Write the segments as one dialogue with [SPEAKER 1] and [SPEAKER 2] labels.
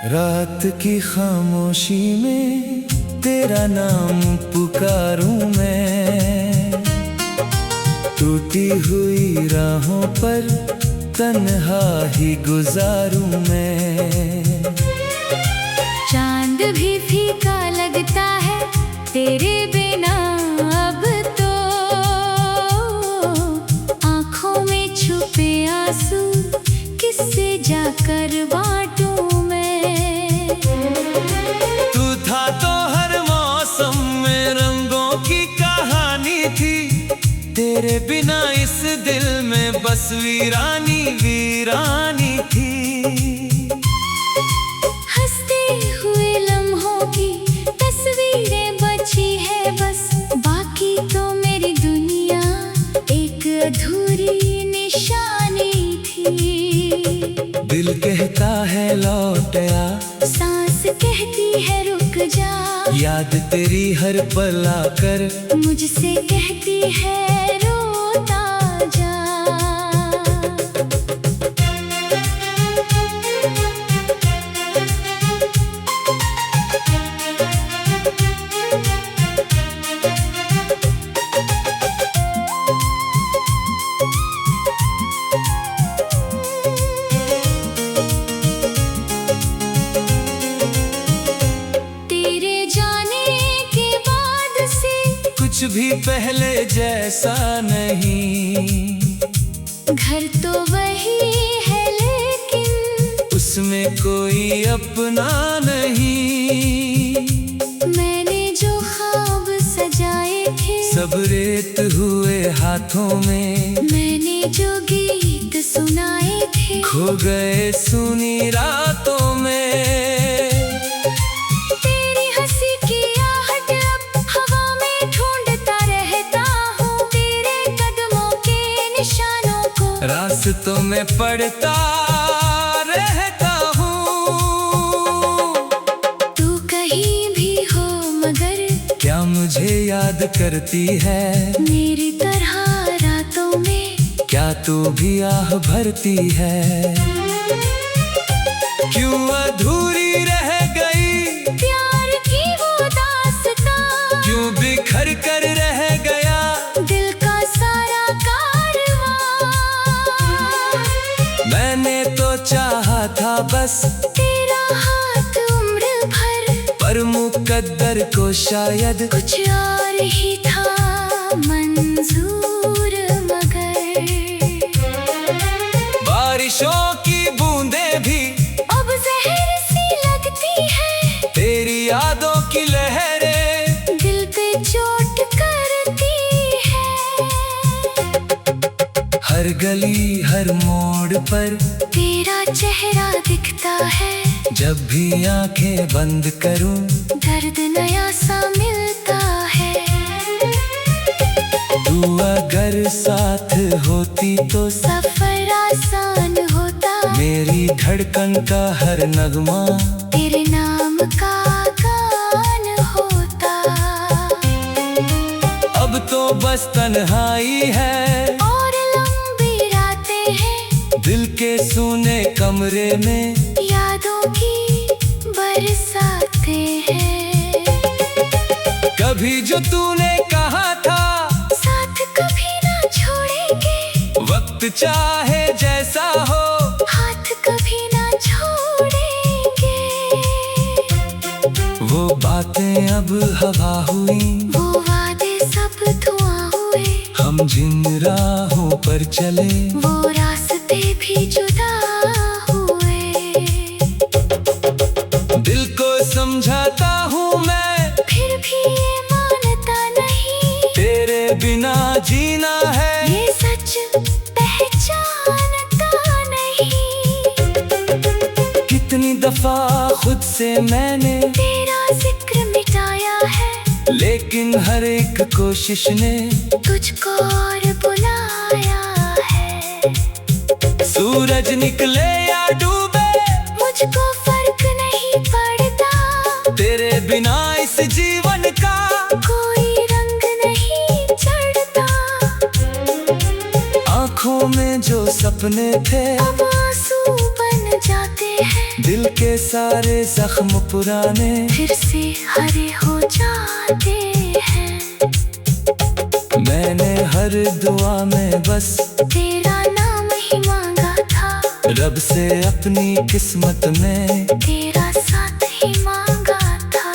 [SPEAKER 1] रात की खामोशी में तेरा नाम पुकारूं मैं, टूटी हुई राहों पर तन्हा ही गुजारूं मैं।
[SPEAKER 2] चांद भी फीका लगता है तेरे बिना अब तो, आंखों में छुपे आंसू किससे जाकर बांटूं मैं।
[SPEAKER 1] तू था तो हर मौसम में रंगों की कहानी थी, तेरे बिना इस दिल में बस वीरानी वीरानी थी।
[SPEAKER 2] हंसते हुए लम्हों की तस्वीरें बची है बस, बाकी तो मेरी दुनिया एक अधूरी निशानी थी।
[SPEAKER 1] दिल कहता है लौट आ,
[SPEAKER 2] सांस कहती है रुक जा,
[SPEAKER 1] याद तेरी हर पल आकर
[SPEAKER 2] मुझसे कहती है रोता जा।
[SPEAKER 1] कुछ भी पहले जैसा नहीं,
[SPEAKER 2] घर तो वही है लेकिन
[SPEAKER 1] उसमें कोई अपना नहीं।
[SPEAKER 2] मैंने जो ख्वाब सजाए थे
[SPEAKER 1] सब रेत हुए हाथों में,
[SPEAKER 2] मैंने जो गीत सुनाए थे
[SPEAKER 1] खो गए सुनी रातों में। रास्तों में पड़ता रहता हूँ,
[SPEAKER 2] तू कहीं भी हो मगर
[SPEAKER 1] क्या मुझे याद करती है
[SPEAKER 2] मेरी तरह रातों में?
[SPEAKER 1] क्या तू भी आह भरती है? क्यों अधूरी रह गई
[SPEAKER 2] प्यार की वो दास्तां,
[SPEAKER 1] क्यों बिखर कर रह गया
[SPEAKER 2] दिल का सारा कारवां?
[SPEAKER 1] मैंने तो चाहा था बस
[SPEAKER 2] तेरा हाथ उम्र भर,
[SPEAKER 1] पर मुकद्दर को शायद
[SPEAKER 2] कुछ और ही था मंजूर मगर।
[SPEAKER 1] बारिशों की बूंदें भी
[SPEAKER 2] अब जहर सी लगती है,
[SPEAKER 1] तेरी यादों की लहरें
[SPEAKER 2] दिल पे चोट करती है।
[SPEAKER 1] हर गली हर मोड़ पर
[SPEAKER 2] तेरा चेहरा दिखता है,
[SPEAKER 1] जब भी आंखें बंद करूं
[SPEAKER 2] दर्द नया सा मिलता है।
[SPEAKER 1] तू अगर साथ होती तो
[SPEAKER 2] सफर आसान होता,
[SPEAKER 1] मेरी धड़कन का हर नगमा
[SPEAKER 2] तेरे नाम का गान होता।
[SPEAKER 1] अब तो बस तन्हाई है
[SPEAKER 2] और लंबी रातें हैं,
[SPEAKER 1] दिल के सूने कमरे में
[SPEAKER 2] यादों की बरसातें हैं।
[SPEAKER 1] कभी जो तूने कहा था
[SPEAKER 2] साथ कभी ना छोड़ेंगे,
[SPEAKER 1] वक्त चाहे जैसा हो
[SPEAKER 2] हाथ कभी ना छोड़ेंगे।
[SPEAKER 1] वो बातें अब हवा हुई,
[SPEAKER 2] वो वादे सब धुआं हुए,
[SPEAKER 1] हम जिन राहों पर चले
[SPEAKER 2] वो रास्ते भी जुदा हुए।
[SPEAKER 1] दिल को समझाता हूँ मैं,
[SPEAKER 2] फिर भी ये मानता नहीं,
[SPEAKER 1] तेरे बिना जीना है
[SPEAKER 2] ये सच पहचान
[SPEAKER 1] से मैंने
[SPEAKER 2] तेरा जिक्र मिटाया है,
[SPEAKER 1] लेकिन हर एक कोशिश ने
[SPEAKER 2] तुझको और बुलाया है।
[SPEAKER 1] सूरज निकले या डूबे
[SPEAKER 2] मुझको फर्क नहीं पड़ता,
[SPEAKER 1] तेरे बिना इस जीवन का
[SPEAKER 2] कोई रंग नहीं चढ़ता।
[SPEAKER 1] आँखों में जो सपने थे
[SPEAKER 2] अब आंसू बन जाते हैं,
[SPEAKER 1] दिल के सारे जख्म पुराने
[SPEAKER 2] फिर से हरे हो जाते हैं।
[SPEAKER 1] मैंने हर दुआ में बस
[SPEAKER 2] तेरा नाम ही मांगा था,
[SPEAKER 1] रब से अपनी किस्मत में
[SPEAKER 2] तेरा साथ ही मांगा था।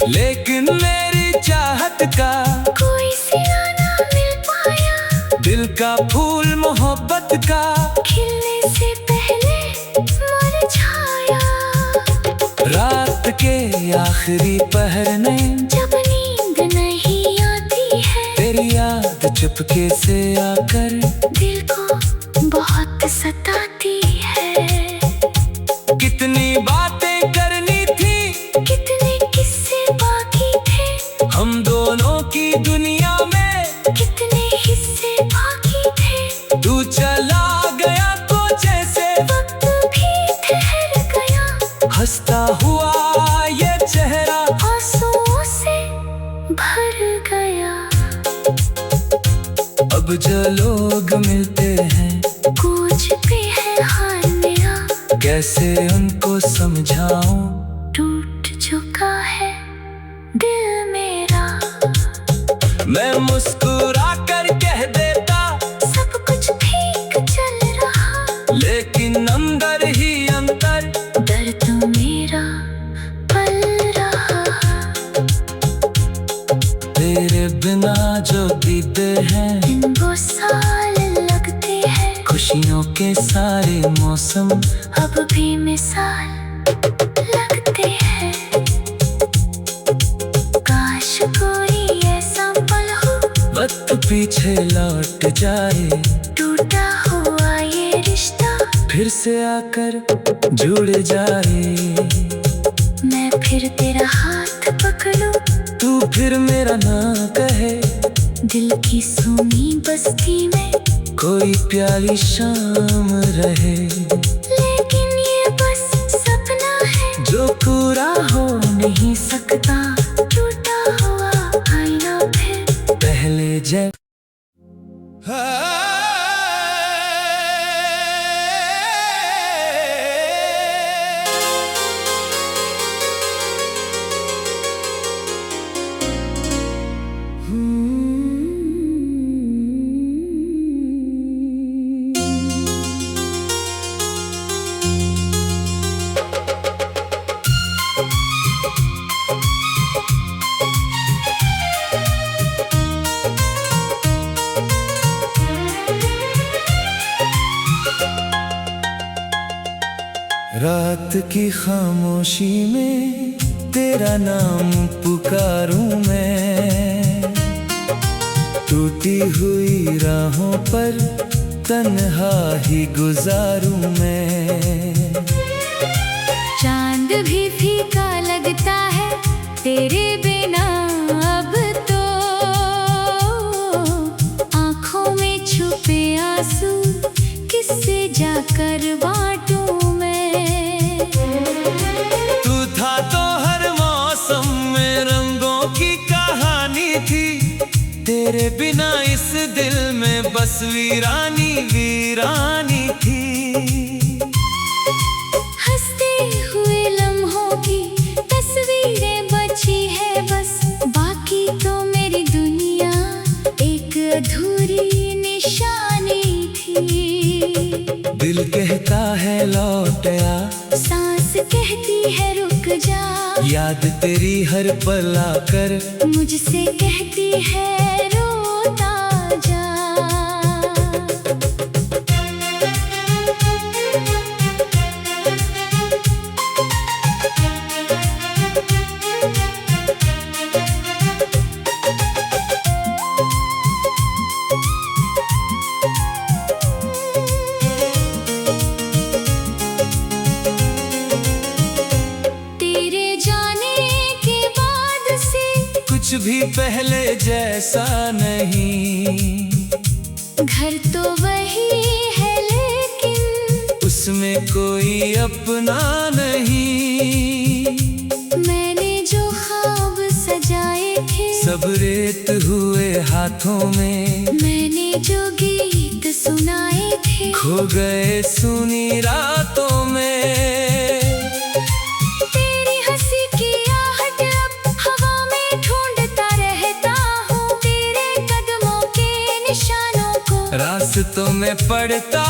[SPEAKER 1] लेकिन मेरी चाहत का
[SPEAKER 2] कोई सिरा ना मिल पाया,
[SPEAKER 1] दिल का फूल मोहब्बत का
[SPEAKER 2] खिलने से पहले मुरझाया।
[SPEAKER 1] रात के आखिरी पहर में
[SPEAKER 2] जब नींद नहीं आती है,
[SPEAKER 1] तेरी याद चुपके से आकर
[SPEAKER 2] दिल को बहुत सताती है।
[SPEAKER 1] कितनी बातें करनी थी,
[SPEAKER 2] कितने किस्से बाकी थे,
[SPEAKER 1] हम दोनों की दुनिया में
[SPEAKER 2] कितने हिस्से बाकी थे।
[SPEAKER 1] तू चला गया तो जैसे
[SPEAKER 2] वक्त भी ठहर गया,
[SPEAKER 1] हंसता हुआ ये चेहरा
[SPEAKER 2] आंसुओं से भर गया।
[SPEAKER 1] अब जो लोग मिलते हैं
[SPEAKER 2] पूछते हैं हाल मेरा,
[SPEAKER 1] कैसे उनको समझाऊं।
[SPEAKER 2] टूट चुका है दिल मेरा।
[SPEAKER 1] मैं मुस्कुरा कर कह देता
[SPEAKER 2] सब कुछ ठीक चल रहा,
[SPEAKER 1] लेकिन अंदर ही अंदर
[SPEAKER 2] दर्द मेरा पल रहा।
[SPEAKER 1] तेरे बिना जो बीते हैं
[SPEAKER 2] दिन वो साल लगते हैं,
[SPEAKER 1] खुशियों के सारे मौसम
[SPEAKER 2] अब भी मिसाल लगते हैं। काश कोई ऐसा पल हो,
[SPEAKER 1] वक्त पीछे लौट जाए,
[SPEAKER 2] टूटा हुआ ये रिश्ता
[SPEAKER 1] फिर से आकर जुड़ जाए।
[SPEAKER 2] मैं फिर तेरा हाथ पकड़ूं,
[SPEAKER 1] तू फिर मेरा ना कहे,
[SPEAKER 2] दिल की सूनी बस्ती में
[SPEAKER 1] कोई प्यारी शाम रहे।
[SPEAKER 2] लेकिन ये बस सपना है
[SPEAKER 1] जो पूरा हो नहीं सकता,
[SPEAKER 2] टूटा हुआ आईना फिर
[SPEAKER 1] पहले जब रात की खामोशी में तेरा नाम पुकारूं मैं, टूटी हुई राहों पर तन्हा ही गुजारूं मैं।
[SPEAKER 2] चांद भी फीका लगता है तेरे बिना अब तो, आंखों में छुपे आंसू किससे जाकर बांटूं मैं।
[SPEAKER 1] तू था तो हर मौसम में रंगों की कहानी थी, तेरे बिना इस दिल में बस वीरानी वीरानी थी।
[SPEAKER 2] हंसते हुए लम्हों की तस्वीरें बची है बस, बाकी तो मेरी दुनिया एक अधूरी निशानी थी।
[SPEAKER 1] दिल कहता है लौट आ,
[SPEAKER 2] सांस कहती है रुक जा,
[SPEAKER 1] याद तेरी हर पल आकर
[SPEAKER 2] मुझसे कहती है रोता जा।
[SPEAKER 1] भी पहले जैसा नहीं।
[SPEAKER 2] घर तो वही है लेकिन
[SPEAKER 1] उसमें कोई अपना नहीं।
[SPEAKER 2] मैंने जो ख्वाब सजाए थे
[SPEAKER 1] सब रेत हुए हाथों में।
[SPEAKER 2] मैंने जो गीत सुनाए थे
[SPEAKER 1] खो गए सुनी रातों में।
[SPEAKER 2] तेरी हंसी की आहट अब हवा में ढूंढता रहता हूँ। तेरे कदमों के निशानों को
[SPEAKER 1] रास्तों में पड़ता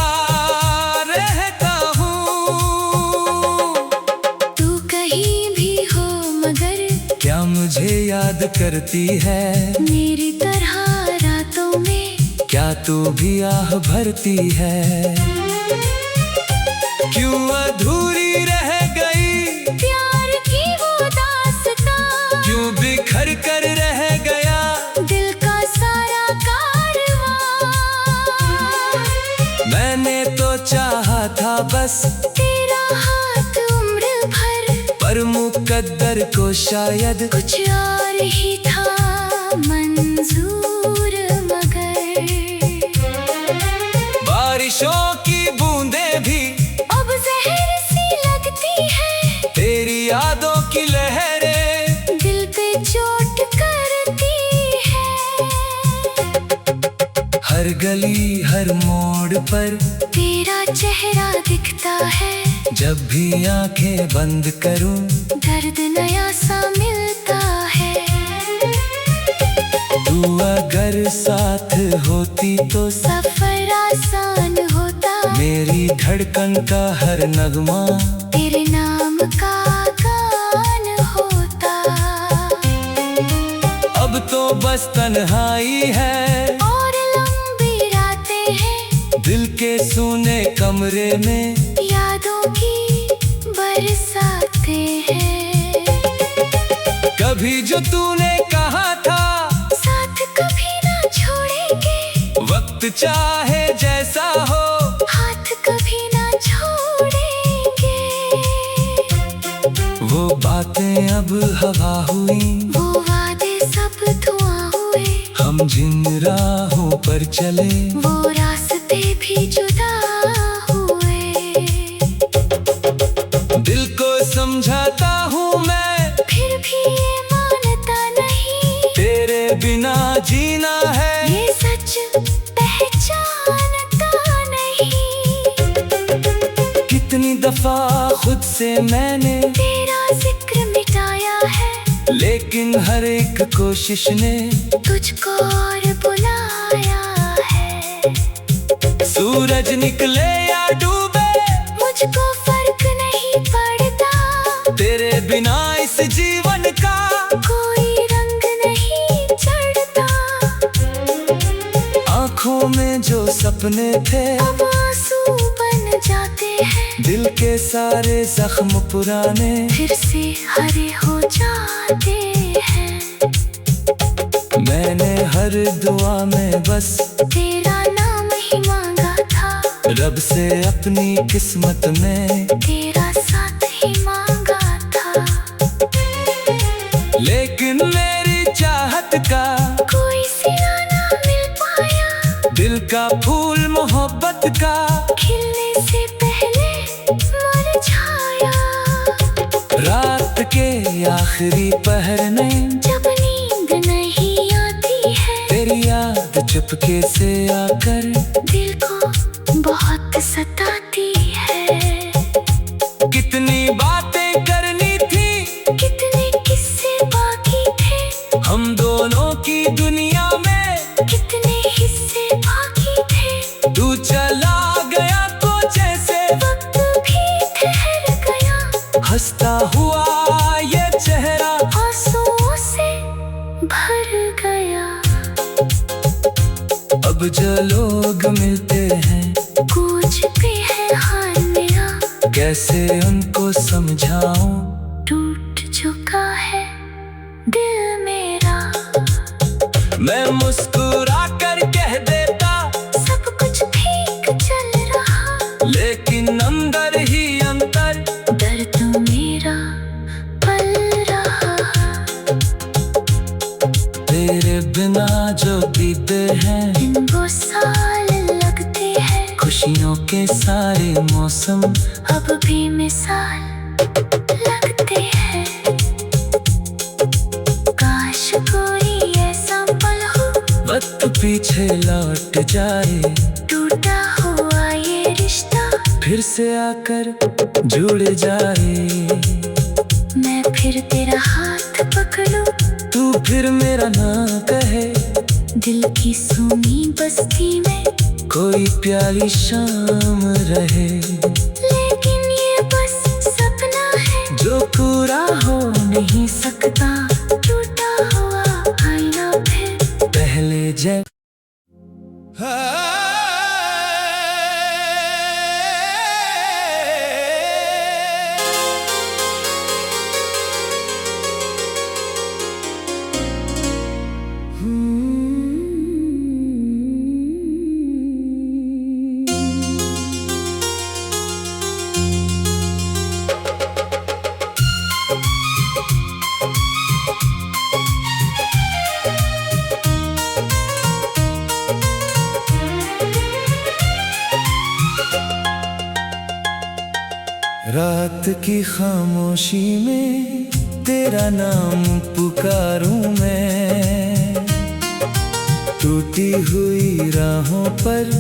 [SPEAKER 1] रहता हूँ।
[SPEAKER 2] तू कहीं भी हो मगर
[SPEAKER 1] क्या मुझे याद करती है?
[SPEAKER 2] मेरी तरह रातों में
[SPEAKER 1] क्या तू भी आह भरती है? क्यों अधूरी रह गई
[SPEAKER 2] प्यार की वो दास्तां?
[SPEAKER 1] क्यों बिखर कर रह गया
[SPEAKER 2] दिल का सारा कारवां?
[SPEAKER 1] मैंने तो चाहा था बस
[SPEAKER 2] तेरा हाथ उम्र भर,
[SPEAKER 1] पर मुकद्दर को शायद
[SPEAKER 2] कुछ और ही था मंजूर मगर।
[SPEAKER 1] बारिशों की बूंदें भी
[SPEAKER 2] अब जहर सी लगती है।
[SPEAKER 1] तेरी यादों की लहरें
[SPEAKER 2] दिल पे चोट करती है।
[SPEAKER 1] हर गली हर मोड़ पर
[SPEAKER 2] तेरा चेहरा दिखता है।
[SPEAKER 1] जब भी आंखें बंद करूं
[SPEAKER 2] दर्द नया सा मिलता है।
[SPEAKER 1] तू अगर साथ होती तो
[SPEAKER 2] सफर आसान होता।
[SPEAKER 1] मेरी धड़कन का हर नगमा
[SPEAKER 2] तेरे नाम का गान होता।
[SPEAKER 1] अब तो बस तन्हाई है
[SPEAKER 2] और लंबी रातें हैं
[SPEAKER 1] दिल के सूने कमरे में।
[SPEAKER 2] यादों की बरसातें हैं।
[SPEAKER 1] कभी जो तूने कहा था
[SPEAKER 2] साथ कभी ना छोड़ेंगे।
[SPEAKER 1] वक्त चाहे जैसा हो
[SPEAKER 2] हाथ कभी ना छोड़ेंगे।
[SPEAKER 1] वो बातें अब हवा हुई।
[SPEAKER 2] वो वादे सब धुआं हुए।
[SPEAKER 1] हम जिन राहों पर चले
[SPEAKER 2] वो रास्ते भी जुदा हुए।
[SPEAKER 1] दिल को समझाता हूँ मैं
[SPEAKER 2] फिर भी ये मानता नहीं।
[SPEAKER 1] तेरे बिना जीना है
[SPEAKER 2] ये सच पहचानता नहीं।
[SPEAKER 1] कितनी दफा खुद से मैंने
[SPEAKER 2] तेरा जिक्र मिटाया है
[SPEAKER 1] लेकिन हर एक कोशिश ने
[SPEAKER 2] तुझको और बुलाया है।
[SPEAKER 1] सूरज निकले या डूबे
[SPEAKER 2] मुझको फर्क नहीं पड़ता।
[SPEAKER 1] तेरे बिना इस जीवन का
[SPEAKER 2] कोई रंग नहीं चढ़ता।
[SPEAKER 1] आँखों में जो सपने थे
[SPEAKER 2] अब आंसू बन जाते हैं।
[SPEAKER 1] दिल के सारे जख्म पुराने
[SPEAKER 2] फिर से हरे हो जाते हैं।
[SPEAKER 1] मैंने हर दुआ में बस
[SPEAKER 2] तेरा नाम ही मांगा था।
[SPEAKER 1] रब से अपनी किस्मत में
[SPEAKER 2] तेरा साथ ही मांगा था।
[SPEAKER 1] लेकिन मेरी चाहत का
[SPEAKER 2] कोई सिरा ना मिल पाया।
[SPEAKER 1] दिल का फूल मोहब्बत का
[SPEAKER 2] खिलने से पहले मुरझाया।
[SPEAKER 1] रात के आखिरी पहर में
[SPEAKER 2] जब नींद नहीं आती है
[SPEAKER 1] तेरी याद चुपके से आकर
[SPEAKER 2] दिल को बहुत सताती है।
[SPEAKER 1] कितनी बातें करनी थी
[SPEAKER 2] कितने किस्से बाकी थे।
[SPEAKER 1] हम दोनों की दुनिया में
[SPEAKER 2] कितने हिस्से बाकी थे।
[SPEAKER 1] तू चला गया तो जैसे
[SPEAKER 2] वक्त भी ठहर गया।
[SPEAKER 1] हंसता हुआ ये चेहरा
[SPEAKER 2] आंसुओं से भर गया।
[SPEAKER 1] अब जो लोग मिलते हैं
[SPEAKER 2] पूछते हैं हाल मेरा।
[SPEAKER 1] कैसे उनको समझाऊं
[SPEAKER 2] टूट चुका है दिल मेरा।
[SPEAKER 1] मैं मुस्कुरा कर कह देता
[SPEAKER 2] सब कुछ ठीक चल रहा।
[SPEAKER 1] लेकिन अंदर ही अंदर
[SPEAKER 2] दर्द मेरा पल रहा।
[SPEAKER 1] हैं,
[SPEAKER 2] दिन वो साल लगते हैं,
[SPEAKER 1] खुशियों के सारे मौसम
[SPEAKER 2] अब भी मिसाल लगते हैं। काश कोई ऐसा पल हो,
[SPEAKER 1] वक्त पीछे लौट जाए,
[SPEAKER 2] टूटा हुआ ये रिश्ता
[SPEAKER 1] फिर से आकर जुड़ जाए।
[SPEAKER 2] मैं फिर तेरा हाथ पकड़ूं,
[SPEAKER 1] तू फिर मेरा ना कहे,
[SPEAKER 2] दिल की सूनी बस्ती में
[SPEAKER 1] कोई प्यारी शाम रहे।
[SPEAKER 2] लेकिन ये बस सपना है
[SPEAKER 1] जो पूरा हो नहीं सकता,
[SPEAKER 2] टूटा हुआ आईना फिर
[SPEAKER 1] पहले जब रात की खामोशी में तेरा नाम पुकारूं मैं, टूटी हुई राहों पर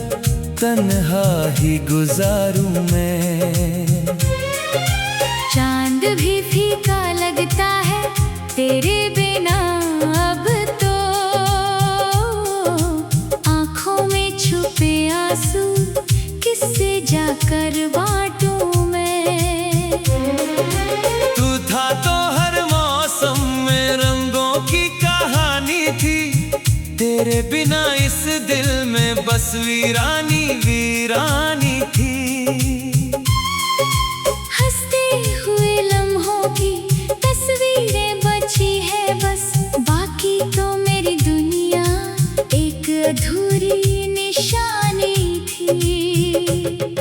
[SPEAKER 1] तन्हा ही गुजारूं मैं।
[SPEAKER 2] चांद भी फीका लगता है तेरे बिना अब तो, आंखों में छुपे आंसू किससे जाकर बांटूं मैं।
[SPEAKER 1] तू था तो हर मौसम में रंगों की कहानी थी, तेरे बिना इस दिल में बस वीरानी वीरानी थी।
[SPEAKER 2] हंसते हुए लम्हों की तस्वीरें बची है बस, बाकी तो मेरी दुनिया एक अधूरी निशानी थी।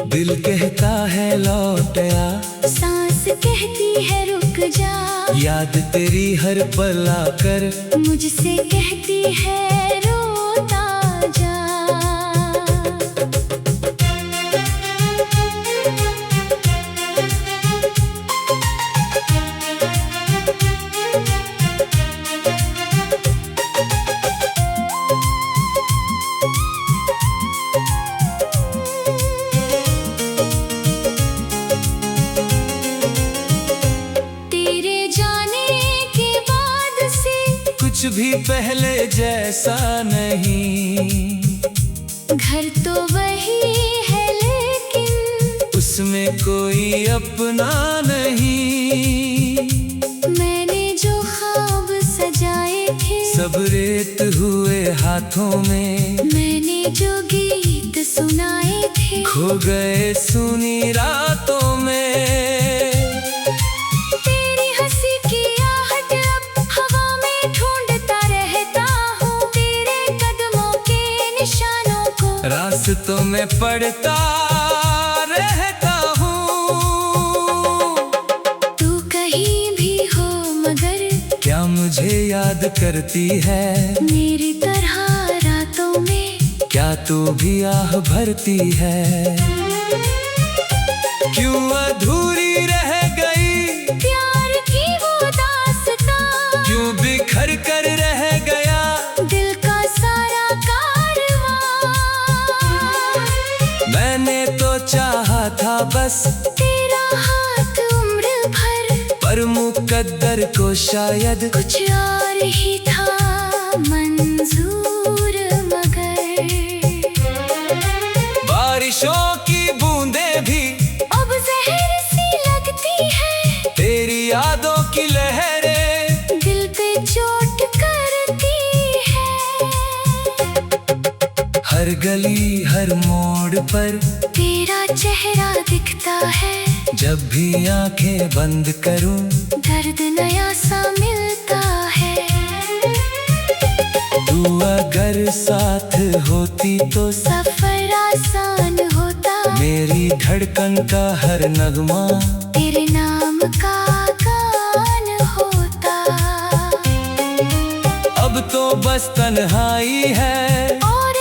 [SPEAKER 1] दिल कहता है लौट आ,
[SPEAKER 2] सांस कहती है रुक जा,
[SPEAKER 1] याद तेरी हर पल आकर
[SPEAKER 2] मुझसे कहती है रोता जा। तेरे जाने के बाद से
[SPEAKER 1] कुछ भी पहले जैसा नहीं,
[SPEAKER 2] घर तो वही है लेकिन
[SPEAKER 1] उसमें कोई अपना नहीं।
[SPEAKER 2] मैंने जो ख्वाब सजाए थे
[SPEAKER 1] सब रेत हुए हाथों में,
[SPEAKER 2] मैंने जो गीत सुनाए थे
[SPEAKER 1] खो गए सुनी रातों में।
[SPEAKER 2] तेरी हंसी की आहट अब हवा में ढूंढता रहता हूँ, तेरे कदमों के निशानों को
[SPEAKER 1] रास्तों में पड़ता रहता हूँ।
[SPEAKER 2] तू कहीं भी हो मगर
[SPEAKER 1] क्या मुझे याद करती है,
[SPEAKER 2] मेरी तरह रातों में
[SPEAKER 1] क्या तू भी आह भरती है। क्यों अधूरी रह गई
[SPEAKER 2] प्यार की वो दास्तां,
[SPEAKER 1] क्यों बिखर कर रह गया
[SPEAKER 2] दिल का सारा कारवां।
[SPEAKER 1] मैंने तो चाहा था बस
[SPEAKER 2] तेरा हाथ उम्र भर,
[SPEAKER 1] पर मुकद्दर को शायद
[SPEAKER 2] कुछ और ही था मंजूर मगर।
[SPEAKER 1] बारिशों की बूंदें भी
[SPEAKER 2] अब जहर सी लगती है,
[SPEAKER 1] तेरी यादों की लहरें
[SPEAKER 2] दिल पे चोट करती है।
[SPEAKER 1] हर गली हर मोड़ पर
[SPEAKER 2] तेरा चेहरा दिखता है,
[SPEAKER 1] जब भी आंखें बंद करूं
[SPEAKER 2] दर्द नया सा मिलता है।
[SPEAKER 1] तू अगर साथ होती तो
[SPEAKER 2] सफर आसान होता,
[SPEAKER 1] मेरी धड़कन का हर नगमा
[SPEAKER 2] तेरे नाम का गान होता।
[SPEAKER 1] अब तो बस तन्हाई है
[SPEAKER 2] और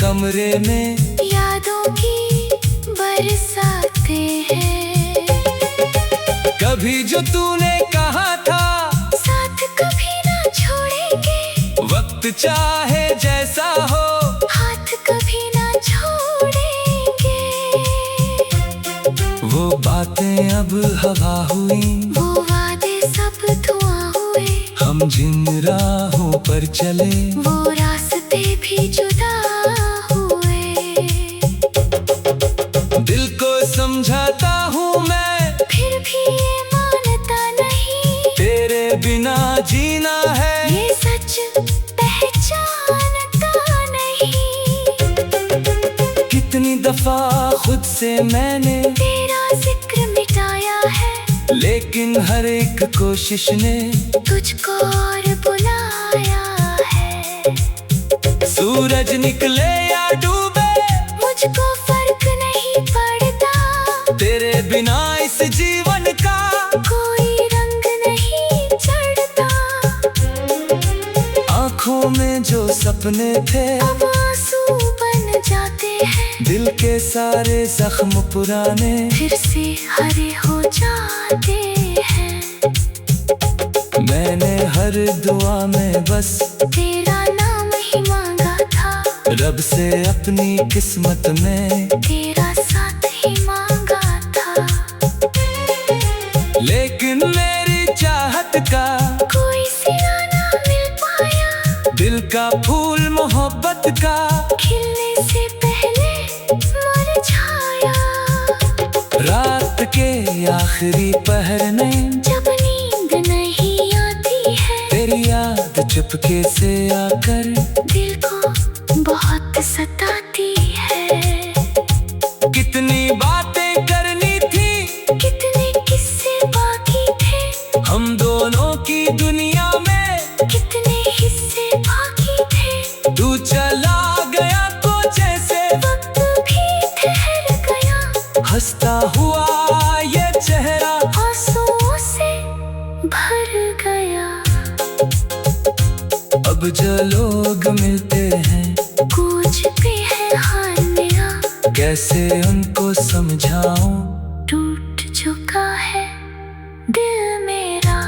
[SPEAKER 1] कमरे में
[SPEAKER 2] यादों की बरसातें हैं।
[SPEAKER 1] कभी जो तूने कहा था
[SPEAKER 2] साथ कभी ना छोड़ेंगे,
[SPEAKER 1] वक्त चाहे जैसा हो
[SPEAKER 2] हाथ कभी ना छोड़ेंगे।
[SPEAKER 1] वो बातें अब हवा हुई,
[SPEAKER 2] वो वादे सब धुआं हुए,
[SPEAKER 1] हम जिन राहों पर चले
[SPEAKER 2] वो रास्ते भी जुदा हुए।
[SPEAKER 1] दिल को समझाता हूँ मैं,
[SPEAKER 2] फिर भी ये मानता नहीं,
[SPEAKER 1] तेरे बिना जीना है
[SPEAKER 2] ये सच पहचानता नहीं।
[SPEAKER 1] कितनी दफा खुद से मैंने
[SPEAKER 2] तेरा जिक्र मिटाया है,
[SPEAKER 1] लेकिन हर एक कोशिश ने
[SPEAKER 2] तुझको और बुलाया है।
[SPEAKER 1] सूरज निकले या डूबे
[SPEAKER 2] मुझको फर्क नहीं पड़ता,
[SPEAKER 1] तेरे बिना इस जीवन का
[SPEAKER 2] कोई रंग नहीं चढ़ता।
[SPEAKER 1] आँखों में जो सपने थे
[SPEAKER 2] अब आंसू बन जाते हैं,
[SPEAKER 1] दिल के सारे जख्म पुराने
[SPEAKER 2] फिर से हरे हो जाते हैं।
[SPEAKER 1] मैंने हर दुआ में बस
[SPEAKER 2] तेरा नाम ही मांगा था,
[SPEAKER 1] रब से अपनी किस्मत में
[SPEAKER 2] तेरा साथ ही मांगा था।
[SPEAKER 1] लेकिन मेरी चाहत का
[SPEAKER 2] कोई सिरा ना मिल पाया,
[SPEAKER 1] दिल का फूल मोहब्बत का
[SPEAKER 2] खिलने से पहले मुरझाया।
[SPEAKER 1] रात के आखिरी पहर में
[SPEAKER 2] जब नींद नहीं आती है,
[SPEAKER 1] तेरी याद चुपके से आकर
[SPEAKER 2] दिल को बहुत सताती है।
[SPEAKER 1] कितनी बातें करनी थी,
[SPEAKER 2] कितने किस्से बाकी थे,
[SPEAKER 1] हम दोनों की दुनिया में
[SPEAKER 2] कितने हिस्से बाकी थे।
[SPEAKER 1] तू चला गया तो जैसे
[SPEAKER 2] वक्त भी ठहर गया,
[SPEAKER 1] हंसता हुआ ये चेहरा
[SPEAKER 2] आंसुओं से भर गया।
[SPEAKER 1] अब जो लोग मिलते हैं
[SPEAKER 2] पूछते हैं हाल मेरा,
[SPEAKER 1] कैसे उनको समझाऊं,
[SPEAKER 2] टूट चुका है दिल मेरा।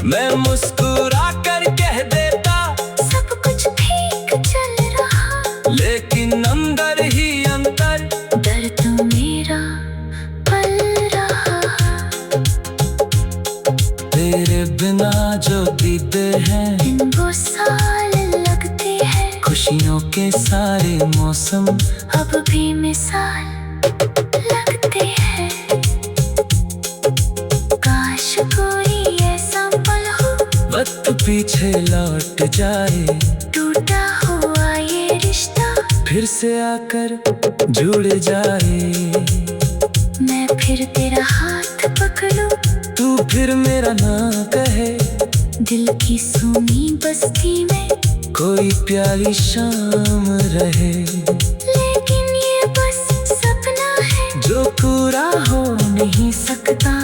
[SPEAKER 1] मैं मुस्कुरा कर कह देता
[SPEAKER 2] सब कुछ ठीक चल रहा,
[SPEAKER 1] लेकिन अंदर ही अंदर
[SPEAKER 2] दर्द मेरा पल रहा।
[SPEAKER 1] तेरे बिना जो बीते हैं
[SPEAKER 2] दिन वो साल लगते हैं,
[SPEAKER 1] खुशियों के सारे मौसम
[SPEAKER 2] अब भी मिसाल लगते हैं। काश कोई ऐसा पल हो,
[SPEAKER 1] वक्त पीछे लौट जाए,
[SPEAKER 2] टूटा हुआ ये रिश्ता
[SPEAKER 1] फिर से आकर जुड़ जाए।
[SPEAKER 2] मैं फिर तेरा हाथ पकड़ूं,
[SPEAKER 1] तू फिर मेरा ना कहे,
[SPEAKER 2] दिल की सूनी बस्ती में
[SPEAKER 1] कोई प्यारी शाम रहे।
[SPEAKER 2] लेकिन ये बस सपना है
[SPEAKER 1] जो पूरा हो नहीं सकता,